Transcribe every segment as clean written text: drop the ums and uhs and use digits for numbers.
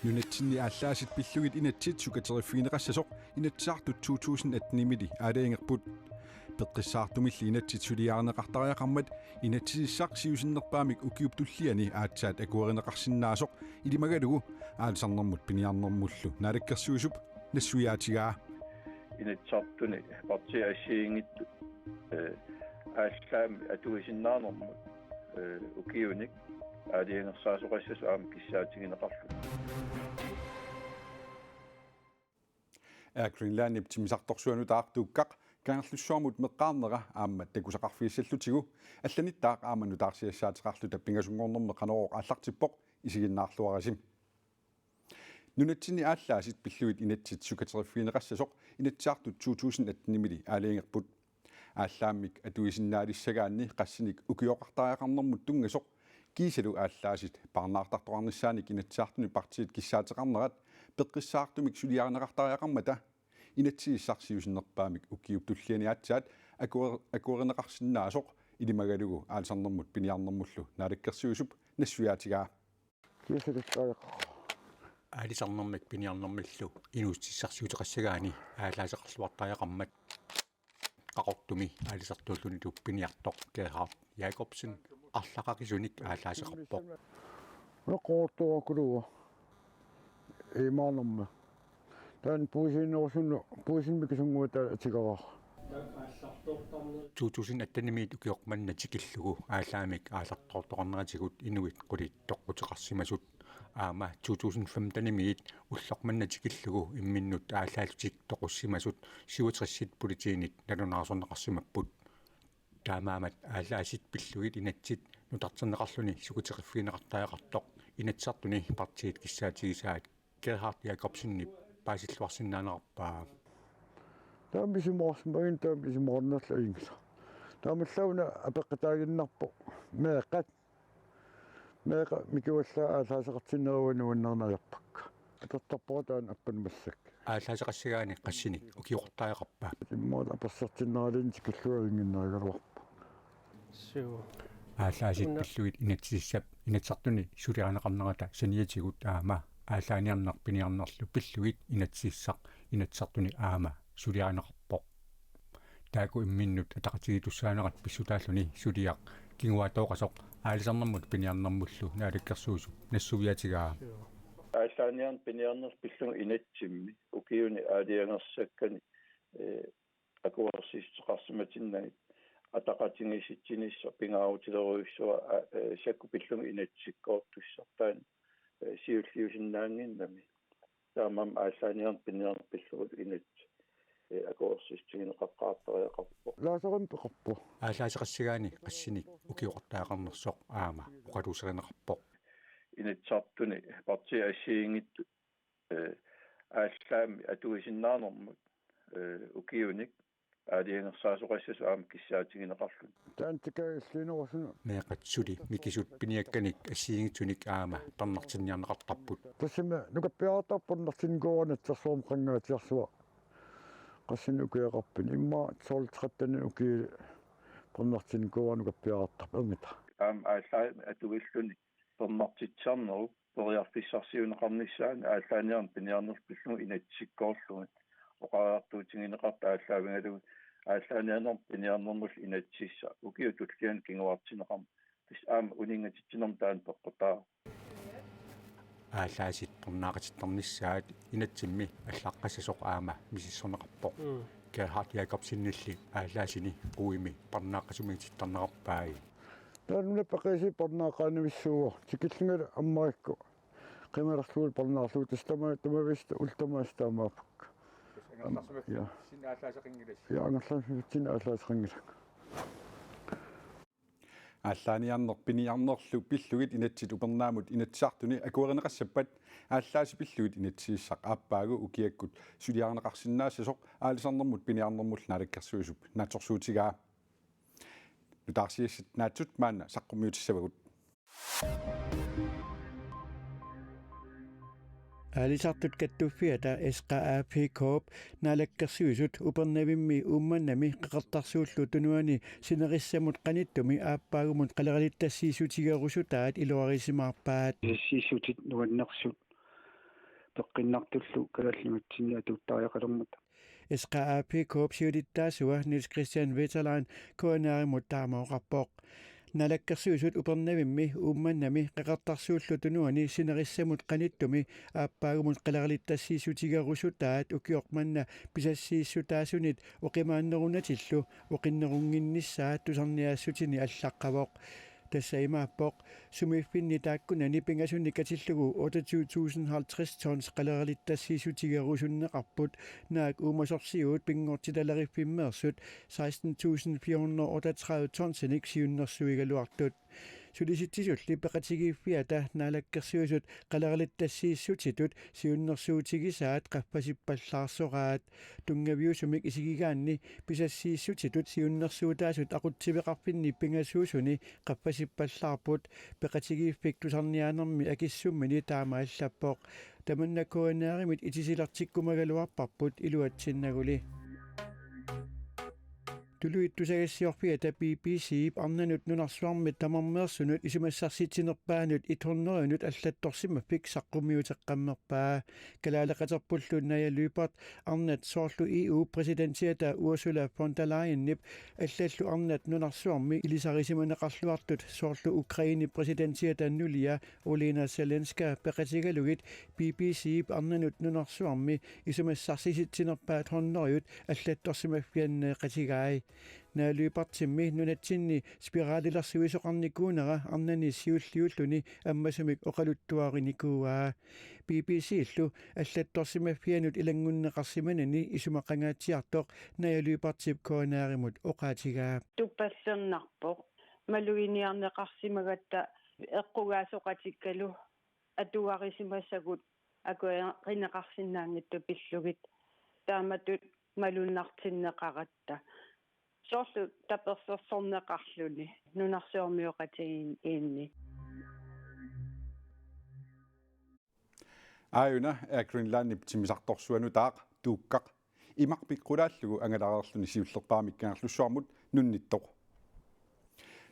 Nunatsinni aalлaasit pillugit inatsit sukaterifiineqassasuq inatsartut 2018 aaleengерput peqqissaartumilli inatsit suliaarneqartariaqarmat inatsisissaq siusinnerpaamik ukiuptulliani aatsaat akuerineqarsinnaasoq ilimagalugu aalsarnermut piniarnermullu naalakkersuusup nassuyaatigaa inatsartuni partiasiingittu ааllaami атуисиннаарнэрмут укиуник аалиангерсаасоқассасу аама киссаатигинеқарлу Greenland iptimisartorsuanu taartuukkaq kaangerlussuarmut meqqaarnera aamma takusaqarfiissallutigu алланиттаақ ааману таарсиассаатеқарлу таппингасунгорнэрме қанерооқ аллартиппоқ исигиннаарлуараsim нунатсини ааллаасит пиллуит инатсит сукатериффиинеқассасоқ инатсаартут 2018 аалиангерпут ааллааммик атуисиннаалиссагаанни qassinik ukioqartariaqarnermut tungasoq kiisalu ааллаасит парнаартартоқарниссааник инатсаартуни партиит киссаатеқарнерат пеққиссаартумик сулиарнеқартариақармата инатсииссарсиусиннерпаамик укиуптуллиани аатсаат акуеринеқарсинаасоқ илимагалугу аалсарнэрмут пиниарнэрмуллу наалаккерсиусуп нассуяатигаа кисалуттаақ аалисарнэрмик пиниарнэрмиллу инуустиссарсиутеқассагаани аалаасеқарлуартариақармат qaqortumi aalisartuulluni tuppiniartoq Gerhard Jacobsen арлақақисуник аалаасеқарпоқ нақортуакулуа имаанерма таан пуусиннерсунну пуусинмикисунгуата атигараа 2018 укиоқманна тикиллугу аалаамик аалартортоқарнератигут инуит қулиттоққутеқарсимасут аама 2015 уллоқманна тикиллугу имминнут аалаалутик тоқуссимасут 67 политиинит налунаарсорнеқарсимаппут таамаамат аалаасит пиллугит инатсит нутартернеқарлуни сукутеқиффиинеқартариақартоқ инатсартуни партиит киссаатигисаат Gerhard Jacobsenni паасиллуарсиннаанерпаа таамисимоорсмагин таамисимоорнерла ингса таамаллауна апеққатаагиннарпо меэққат меэқа микуаллаа аалаасеқартиннеруануаннернаярпакка атертарпуатаан аппанмассак аалаасеқассагаани qassinik ukiuqortariaqarpa иммоот апассартиннералин тикиллуарингиннаригалуарпа суу аалаасит пиллуит инатсиссап инатсартуни сулианеқарнерата саниатигут аама аалааниарнер пиниарнерлу пиллуит инатсиссақ инатсартуни аама сулианеқарпоқ тааку имминнут атақатигитуссаанерат писсутааллуни сулиақ кингуатооқасоқ аалисарнэрмут пиниарнэрмуллу наалаккерсуусу нассувиатигаа аалааниарн пиниарнер пиллуг инатсимми укиуни аалиангерсаккани акуарсиистеқарсиматиннагит атақатингиситсинисса пингааутилеруйссуа сакку пиллуг инатсиккоортуссартаани сиуллиусиннаангиннами таамам аалааниарн пиниарнер пиллугут инат акуарсиистигинеқаққаартариақарпо лаасарам пеқарпо аалаасеқассагаани qassinik ukiuqortaaqarnersoq aama uqaluuserinеқарпоқ инатсартуни партиасиингитту ааллаами атуисиннаарнэрмут укиуник аалиангерсаасоқассасу аама киссаатигинеқарлу таантикаиллинерусуна меэқатсули микисут пиниакканик ассиингитсуник аама тарнартинниарнеқартарпут тассима нукаппиаартарпуннартингуанат терсуумқангаатиарсуа qassinukiaqarpin imma sooltrаттани уки пэрнартингуанукаппиаартар ангита аама ааллаами атуиллуни пэрнартитсарнеру периарфиссарсиунеқарниссаани ааллааниарн пиниарнер пиллугу инатсиккоорлугат оқаартуутингинеқарта ааллаавингалугу ааллааниарнер пиниарнермул инатсисса укиутуллиан кингуартинеқарм тис аама унингатитсинерм таан пеққутаа аалаасит торнаақатитторнissaат инатсимми аллаққассасоқ аама мисиссорнеқарпоқ Gerhard Jacobsenilli аалаасини уими парнааққасумигитторнеқарпааи таануна пақиси парнааққаанивиссууа тикиллунгала аммаакку қималарлуул парнаарлуу тамависта ултамаастаамаапакка я синаалаасеқингилас я ангерлаасмитсин аалаасеқингилак ааллааниарнер пиниарнерлу пиллугит инатсит упернаамут инатсаартуни акуеринеқассаппат ааллааси пиллугит инатсииссақ ааппаагу укиаккут сулиарнеқарсинаассасоқ аалисарнэрмут пиниарнэрмул наалаккерсуусуп наатсорсуутигаа нутаарсиассат наатсут маана саққумиутиссавагут алисартут каттуффиата СКАП Coop налаккерсуисут упернавимми умманнами қеқартарсууллу тунуани синериссамут қаниттуми ааппаагумут қалералиттассиисутигерусутаат илуарисимаарпаат сиисутит нуаннерсут теққиннартуллу калаллиматсинниа туттариақалермата SKAP Coop siulittaasua Niels Christian Veterland koonaarimut taamaoqarpoq nalakkersuusut upernavimmi uummannami qeqartarsuullutunuani sinerissamut qanittumi aappаагумут qalaralittassiisutigarusutaat ukiormanna pisassiissutaasunit uqimaannerunatилlu uqinnerunginnissaat tusarniaassutini allaqqavoq тассаимааппоқ сумиффинни тааккунани пингасунникатиллугу 28050 tons qalералиттассиисутигарусуннеқарпут наак уумасорсиуут пингортиталериффиммеерсут 16438 tonsник сиуннэрсуигалуартут сулиситсисулли пеқатигииффиата наалаккерсуисут қалералиттассииссутитут сиуннэрсуутигисаат қаффасиппаллаарсораат тунгавиусумик исигигаанни писассииссутитут сиуннэрсуутаасут ақутсивеқарфинни пингасуусуни қаффасиппаллаарпут пеқатигииффик тусарниаанерми акиссуммини таамааллаппоқ таманнакуанааримит итисилартиккумагалуарпарпут илуатсиннагули Tuluittusagassiorfiata BBC arnanut nunarsuarmit tamarmeersunut isumassarsitsinerpaanut 100-nut аллатторсимаффик саққумиутеққаммерпаа калаалеқатерпуллунная Lypert арнат соорлу EU президентиата Ursula von der Leyen-нип аллаллу арнат нунарсуарми илисарисиманеқарлуартут соорлу Украини президентиата нулия Олена Zelenska пеқатигалугит BBC арнанут нунарсуарми исумассарсиситсинерпаат 100-ют аллатторсимаффианнеэ қатигаай наалуипартимми нунатсинни спиралилэрсуисоқарникуунера арнани сиуллиуллуни аммасумик оқалуттуариникууаа BBC-ллу аллатторсимаффианут илангуннеқарсиманани исумақангаатсиартоқ наалуипартип коонааримут оқаатигаа туппассернарпоқ малуиниарнеқарсимагатта эққугаасоқатиккалу атуарисимассагут акуэқинеқарсинаангитту пиллугит тааматут малуннартиннеқаратта соорлу таперсерсорнеқарлуни нунарсуармиоқатигин иинни ааюна Greenland тимисарторсуану таақ тууккақ имарпиккулааллугу ангалареерлуни сиуллерпаамик каарлуссуармут нунниттоқ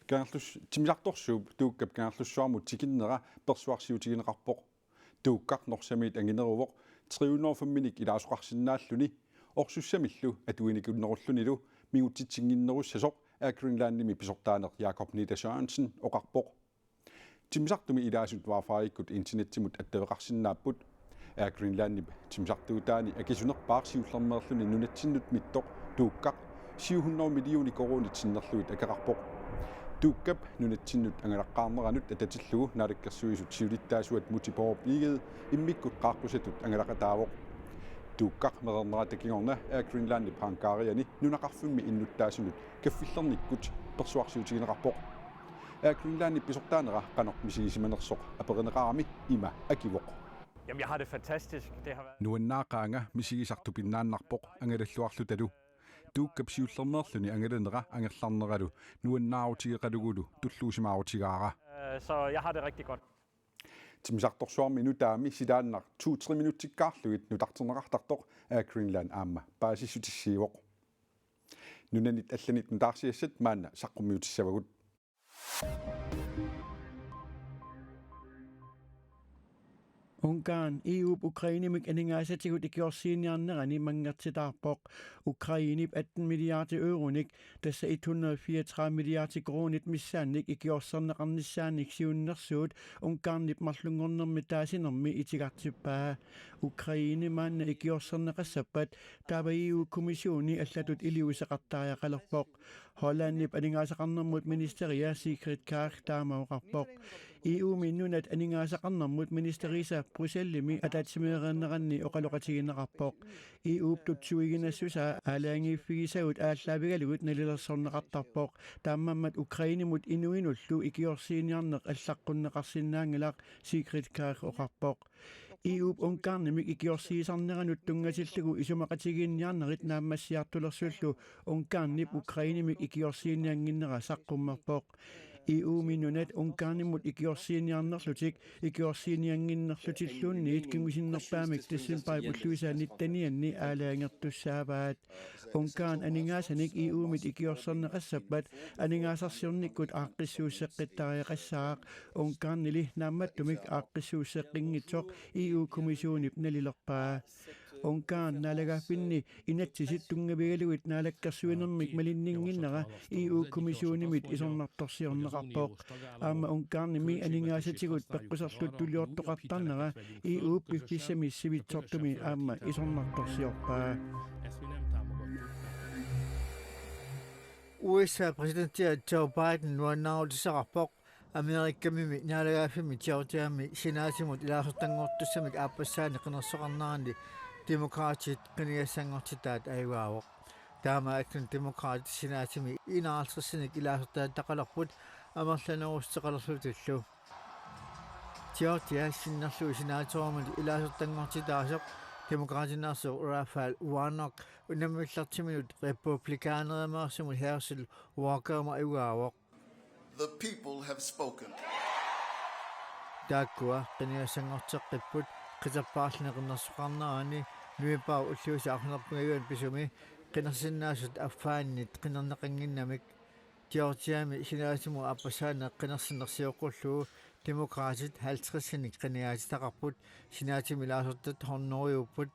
каарлус тимисарторсууп тууккап каарлуссуармут тикиннера персуарсиутигинеқарпоқ тууккақ норсамиит ангинерувоқ 305 миник илаасоқарсинааллуни орсуссамиллу атуиникуннеруллунилу мигутитсингиннеруссасоқ Greenland-ними писортаанер Jakob Nida Sørensen оқарпоқ тимисартуми илаасут варфаиккут интернеттимут аттавеқарсинааппут Greenland-нип тимисартуутаани акисунерпаарсиуллермеерлуни нунатсиннут миттоқ тууккақ 700 миллиони коронитсиннерлуит акақарпоқ тууккап нунатсиннут ангалаққарнеранут ататиллугу налаккерсуисут сиулиттаасуат мутипооп игед иммиккут qaarqusatut ангалақатаавоқ тууккақ мерернератакигорна Greenland-нип ханкаариани нунақарфимми иннуттаасунут каффиллерниккут персуарсиутигинеқарпоқ Greenland-нип писортаанера қанор мисигисиманерсоқ аперинеқарами има акивоқ Jamen, jeg har det fantastisk. Det har været... нуаннаақаанга мисигисартупиннааннарпоқ ангалаллуарлу талу тууккап сиуллернеерлуни ангаланера ангерларнералу нуаннаарутигеқалугулу туллуусимаарутигаара Så jeg har det rigtig godt. тимисарторсуарми нутаами силааннар 2-3 минуттиккаарлугит нутартернеқартартоқ Greenland аама паасиссутиссиивоқ нунанит алланит нутаарсиассат маана саққумиутиссавагут Ungarn EU Ukrainimik aningaasatigut ikiorsiiniarnerani mangertitaarpoq Ukrainip 18 milliarder euronik tassa 134 milliarder kronit missaannik ikiorserneqarnissaannik siunnersuut Ungarnip marlungornermi taasinermi itigartippaa Ukraine maanna ikiorserneqassappat taava EU kommissioni allatut iliuseqartaajaqalerpoq Hollandip aningaasaqarnermut ministeria Sigrid Kaag taamauqarpoq EU minnunat aningaasaqarnermut ministerisa Brusellimi atatsimeereerneranni oqaloqatigineqarpoq EU tutsuiginassusa aalaangiiffigisagut aallavigalugut nalilersorneqartarpoq taammammat Ukrainimut inuinullu ikiorsiiniarneq allaqqunneqarsinnaangalaq Sigrid Kaag oqarpoq EU Ungarnimik ikiorsiisarneranut tungasillugu isumaqatigiinniarnerit naammassiartulersullu Ungarnip Ukrainimik ikiorsiinianginnera saqqummerpoq EU minunat Ungarnimut ikiorsiiniarnerlutik ikiorsiinianginnerlutilluunniit kingusinnerpaamik tassinpaipulluisaanittanianni aalaangertussaavaat Ungarn aningasanik EU-mit ikiorserneqassappat aningaasarsiornikkut aaqqissuusseqqittariaqassaaq Ungarnili naammattumik aaqqissuusseqqinngitsoq EU-kommissionip nalilerpaa onkaan naalagaapinni inatsisit tungavigaluit naalakkersuinermik malinninginnera EU-kommissionimit isornartorsiorneqarpooq aama onkaarnimi aningaasatigut peqqusarlut tuliortoqartarnera EU pissami sivitsortumi aama isornartorsiorpaa USA presidentti Joe Biden nuannaarutisaqarpoq Amerikkamimi naalagaafimi Georgiami sinaasimut ilaasortangortussamik aappassaani qenersoqarnaarni demokraatit qinigassangortitaat ayuaavoq taama aksun demokraatit sinaasimi inaalsersinik ilaasortaataqalerput amerlanerusseqalerlutullu Georgia sinnerlu sinaatormut ilaasortangortitaasoq demokraatinaarsu Raphael Warnock unamillartiminut republikaaneramaarsumut Herschel Walkerma ayuaavoq The people have spoken. Daakua qinigassangorteqqipput qisappaarlineqernersoqarnaani nuipaa ulluusaarnerpungayuan pisumi qinersinnaasut affaannit qinerneqanginnamik Georgiami sinaasimu appassaana qinersinersiuqullu demokraatit 50-sinik qinigaatitaqarput sinaatimi ilaasortat hornoriupput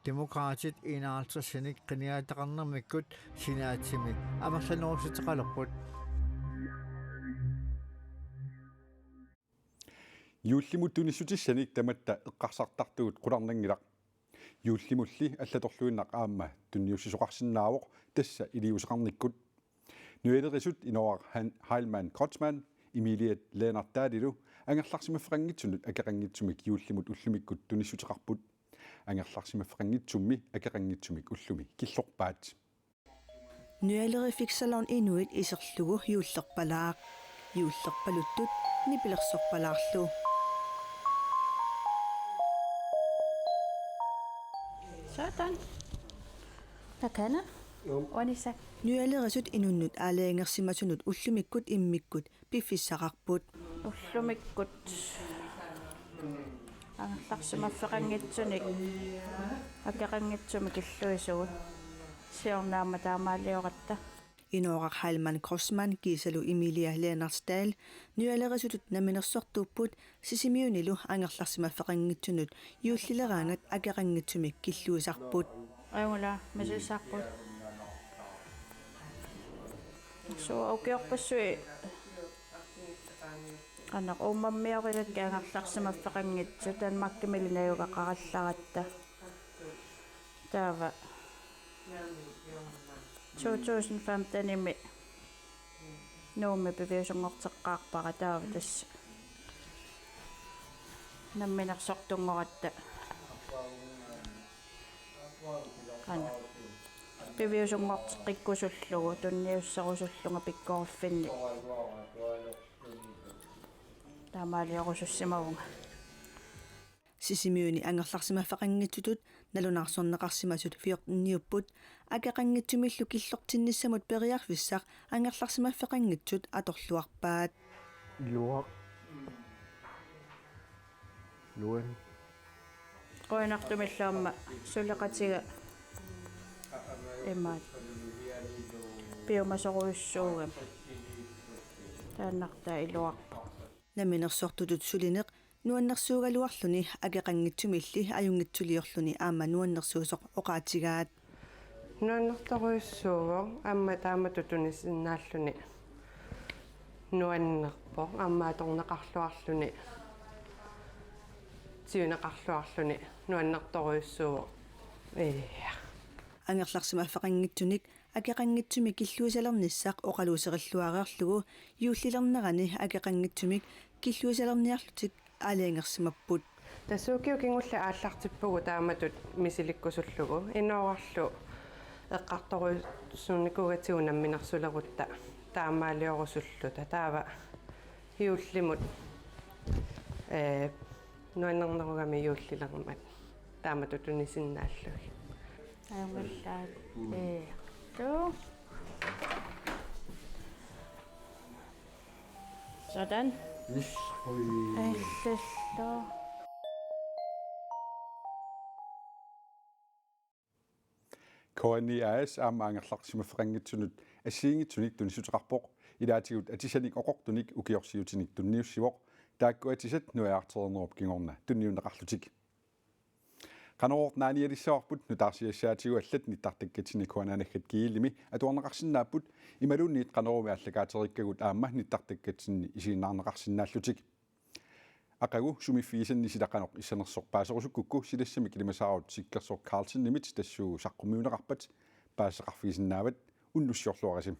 demokraatit 51-sinik qinigaataqarnermikkut sinaatimi amerlanerusiteqalerput Юуллимут тунissutissаник таматта эққарсартартугут қуларнангилақ юуллимулли аллаторлуиннақ аама тунниуссисоқарсинаавоқ тасса илиусеқарниккут нуэлерисут иноор Heilmann Kotzmann Emilia Lennartaadilu ангерларсимаффеқангитсунут акеқангитсумик юуллимут уллумиккут тунissутеқарпут ангерларсимаффеқангитсумми акеқангитсумик уллуми киллорпаат нуэлерификсалорн инуит исерлугу юуллерпалаақ юуллерпалуттут нипилерсорпалаарлу Sådan. Takana. Onisa. Nyaalerisut inunnut aalaangersimatunut ullumikkut immikkut piffissaqarput. Ullumikkut. Angerlarsimaffeqangitsunik. Akeqangitsumik illuisugut. Siornaama taamaaliorata. Inoorar Heilmann Kotzmann Gisalu Emilia Lennartaal nyaalerisutut naminersortuupput sisimiunilu angerlarsimaffeqangitsunut yuullileraangat akeqangitsumik killuusarput. Ayungula misisarput. So aukiorpassui anaq ummammiorilat angerlarsimaffeqangitsu tanmakkimilinayugaqarallaratta taava 2015 нууми пивиусонгортеққарпара таава тасса намминерсортунгоратта ана пивиусонгортеққиккусуллугу тунниуссерусуллунга пиккорффинни таамаалиорусуссимавунга сисимиуни ангерларсимаффеқангитсутут налунаарсорнеқарсимасут фиортниуппут акеқангитсумиллу киллортинниссамут периарфиссақ ангерларсимаффеқангитсут аторлуарпаат луан qoinartumilluamma suleqatiga имаат пиумасоруйуссуугам тааннартаа илуарпа наминерсортутут сулинеқ нуаннерсуугалуарлуни акеқангитсумилли аюнгитсулиорлуни аама нуаннерсуусоқ оқаатигаат нуаннерторуйуссууго аама тааматутунисиннааллуни нуаннерпо аммааторнеқарлуарлуни тиунеқарлуарлуни нуаннерторуйуссууго ангерларсимаффеқангитсуник акеқангитсуми киллуусалерниссақ оқалуусериллуареерлугу юуллилернерани акеқангитсумик киллуусалерниарлутик алиангерсимаппут тассуукиу кингулла ааллартиппугу тааматут мисиликкусуллугу иноорарлу эққарторуйуссууникугатигу намминерсулерутта таамаалиорусуллута таава юуллимут нуаннернеругами юуллилермат тааматутунисиннааллуги аюнгиллаат ту Sådan. Allello. Koani AS aamaangerlarsimaffeqangitsunut ассиингитсуник тунисутеқарпоқ илаатигут атисаник оқортуник укиорсиутиник тунниуссивоқ таакку атисат нуяартернеруп кигорна тунниунеқарлутик qanoort naanialissaarput nutaarsiassaatigullat nittartakkatini kuanaanakkat kiilimi atuarneqarsinnaaput imalunniit qanorumi allakaaterikkagut aamma nittartakkatsinni isiinnaarneqarsinnaallutik aqagu sumiffiisanni silaqanoq issanersorpaaserusukku silassamik limasaarut sikkersor Carlsen nimit tassuu saqqummiuneqarpat paaseqarfiisinnaavat unnussiorluarasim